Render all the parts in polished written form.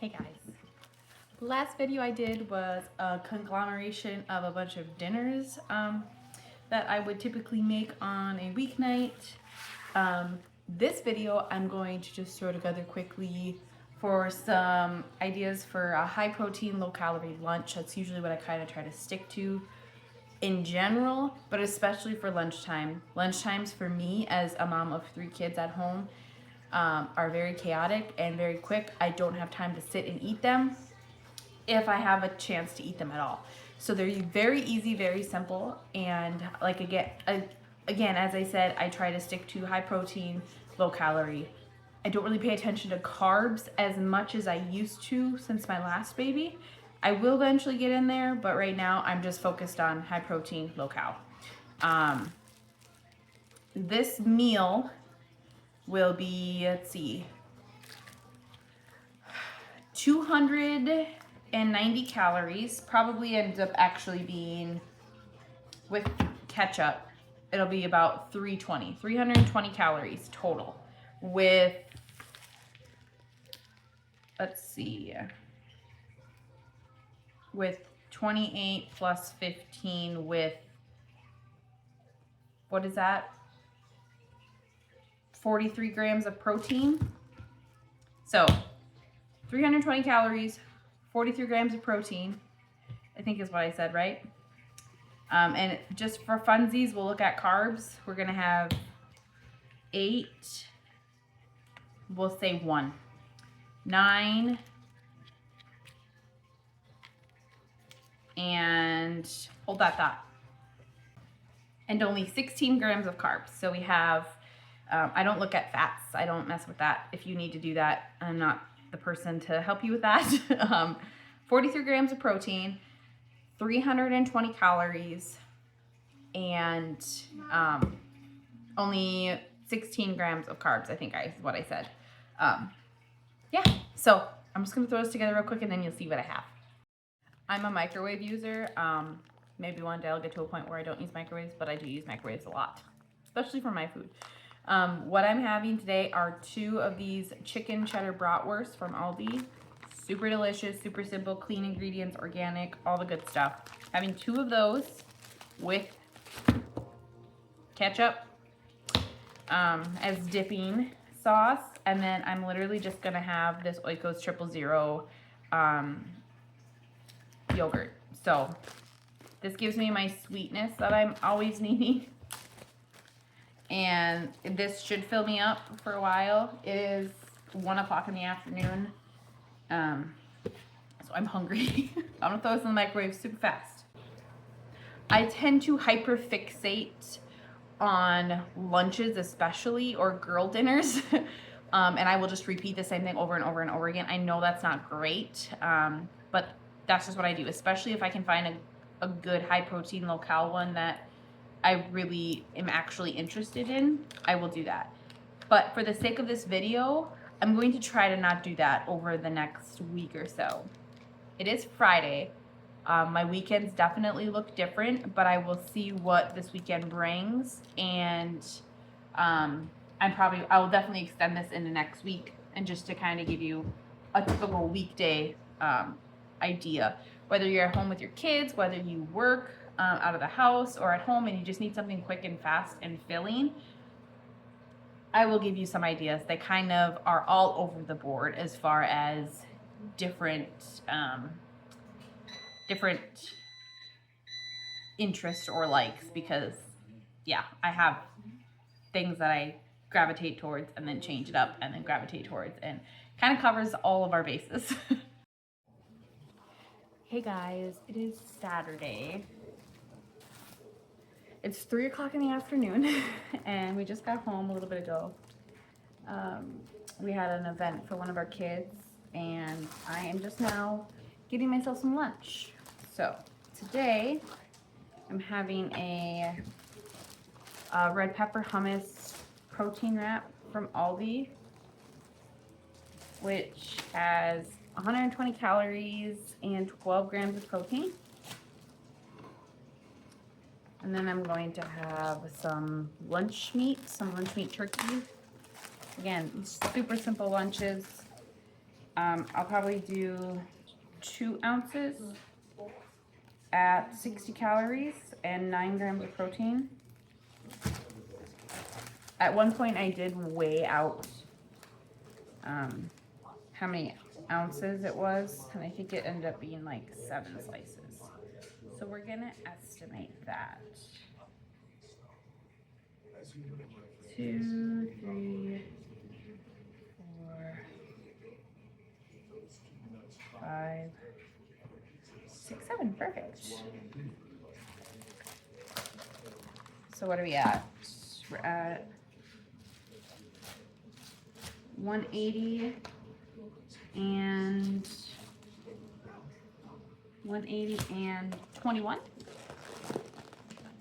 Hey guys, the last video I did was a conglomeration of a bunch of dinners that I would typically make on a weeknight. This video I'm going to just throw together quickly for some ideas for a high protein, low calorie lunch. That's usually what I kind of try to stick to in general, but especially for lunchtime. Lunchtimes for me as a mom of 3 kids at home are very chaotic and very quick. I don't have time to sit and eat them if I have a chance to eat them at all. So they're very easy, very simple, and like again, as I said, I try to stick to high protein, low calorie. I don't really pay attention to carbs as much as I used to since my last baby. I will eventually get in there, but right now I'm just focused on high protein, low cal. This meal will be, let's see, 290 calories. Probably ends up actually being, with ketchup, it'll be about 320 calories total. With, let's see, with 28 plus 15 with, what is that? 43 grams of protein. So 320 calories, 43 grams of protein, I think is what I said, right? And just for funsies, we'll look at carbs. We're gonna have 8, we'll say 1, 9, and hold that thought, and only 16 grams of carbs. So we have, I don't look at fats. I don't mess with that. If you need to do that, I'm not the person to help you with that. 43 grams of protein, 320 calories, and only 16 grams of carbs, I think is what I said. Yeah, so I'm just gonna throw this together real quick and then you'll see what I have. I'm a microwave user. Maybe one day I'll get to a point where I don't use microwaves, but I do use microwaves a lot, especially for my food. What I'm having today are 2 of these chicken cheddar bratwursts from Aldi. Super delicious, super simple, clean ingredients, organic, all the good stuff. Having 2 of those with ketchup as dipping sauce, and then I'm literally just gonna have this Oikos 000 yogurt. So this gives me my sweetness that I'm always needing. And this should fill me up for a while. It is 1 o'clock in the afternoon. So I'm hungry. I'm gonna throw this in the microwave super fast. I tend to hyperfixate on lunches especially, or girl dinners. And I will just repeat the same thing over and over and over again. I know that's not great, but that's just what I do, especially if I can find a good high protein, low cal one that I really am actually interested in, I will do that. But for the sake of this video, I'm going to try to not do that over the next week or so. It is Friday. My weekends definitely look different, but I will see what this weekend brings, and I will definitely extend this into next week, and just to kind of give you a typical weekday idea. Whether you're at home with your kids, whether you work out of the house or at home and you just need something quick and fast and filling, I will give you some ideas. They kind of are all over the board as far as different interests or likes, because yeah, I have things that I gravitate towards and then change it up and then gravitate towards, and kind of covers all of our bases. Hey guys, it is Saturday. It's 3 o'clock in the afternoon and we just got home a little bit ago. We had an event for one of our kids, and I am just now getting myself some lunch. So today I'm having a red pepper hummus protein wrap from Aldi, which has 120 calories and 12 grams of protein. And then I'm going to have some lunch meat turkey. Again, super simple lunches. I'll probably do 2 ounces at 60 calories and 9 grams of protein. At one point I did weigh out how many ounces it was, and I think it ended up being like 7 slices. So we're gonna estimate that. 2, 3, 4, 5, 6, 7. Perfect. So what are we at? We're at 180 and 21.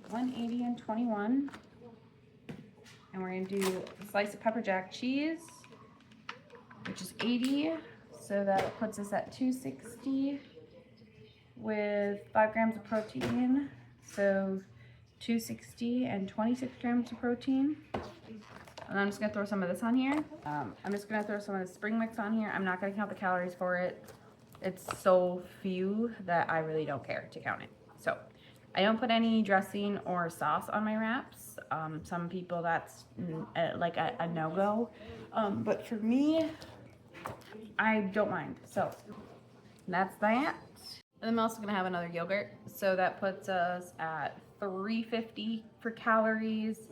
180 and 21. And we're gonna do a slice of pepper jack cheese, which is 80. So that puts us at 260 with 5 grams of protein. So 260 and 26 grams of protein. And I'm just gonna throw some of this on here. I'm just gonna throw some of the spring mix on here. I'm not gonna count the calories for it. It's so few that I really don't care to count it. So I don't put any dressing or sauce on my wraps. Some people that's like a no-go. But for me, I don't mind. So that's that. And I'm also gonna have another yogurt. So that puts us at 350 for calories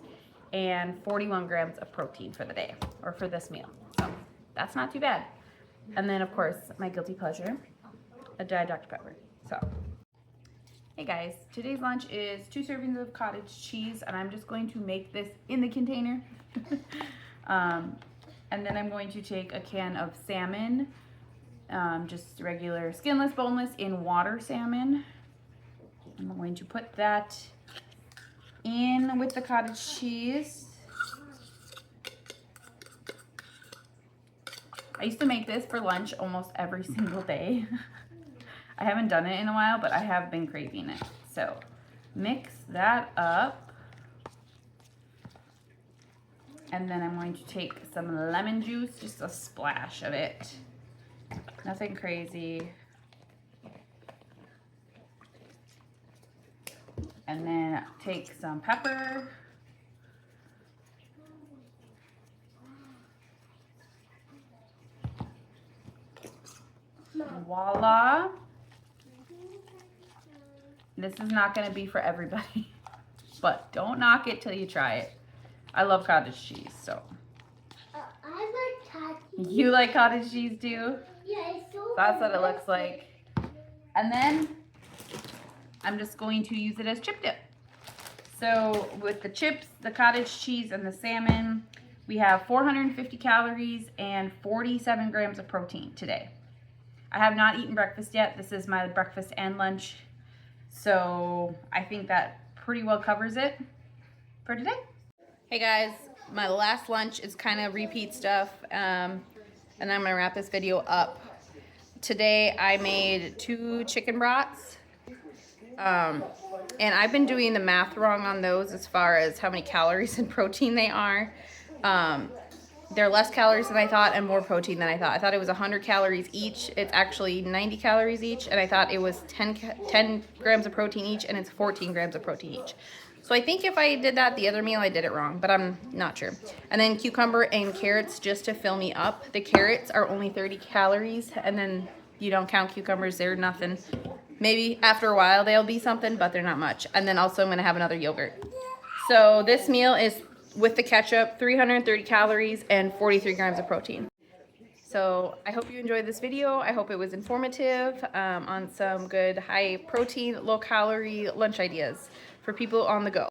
and 41 grams of protein for the day, or for this meal. So that's not too bad. And then of course, my guilty pleasure, a Diet Dr. Pepper. So, hey guys, today's lunch is 2 servings of cottage cheese, and I'm just going to make this in the container. And then I'm going to take a can of salmon, just regular skinless, boneless in water salmon. I'm going to put that in with the cottage cheese. I used to make this for lunch almost every single day. I haven't done it in a while, but I have been craving it. So mix that up. And then I'm going to take some lemon juice, just a splash of it. Nothing crazy. And then take some pepper. Voila. This is not going to be for everybody, but don't knock it till you try it. I love cottage cheese, so. I like cottage cheese. You like cottage cheese too? Yeah, it's so That's what it looks like. And then I'm just going to use it as chip dip. So with the chips, the cottage cheese, and the salmon, we have 450 calories and 47 grams of protein today. I have not eaten breakfast yet. This is my breakfast and lunch. So I think that pretty well covers it for today. Hey guys, my last lunch is kind of repeat stuff. And I'm gonna wrap this video up. Today I made 2 chicken brats. And I've been doing the math wrong on those as far as how many calories and protein they are. They're less calories than I thought and more protein than I thought. I thought it was 100 calories each. It's actually 90 calories each, and I thought it was 10 grams of protein each, and it's 14 grams of protein each. So I think if I did that the other meal, I did it wrong, but I'm not sure. And then cucumber and carrots just to fill me up. The carrots are only 30 calories, and then you don't count cucumbers, they're nothing. Maybe after a while they'll be something, but they're not much. And then also I'm gonna have another yogurt. So this meal is, with the ketchup, 330 calories and 43 grams of protein. So I hope you enjoyed this video. I hope it was informative on some good high protein, low calorie lunch ideas for people on the go.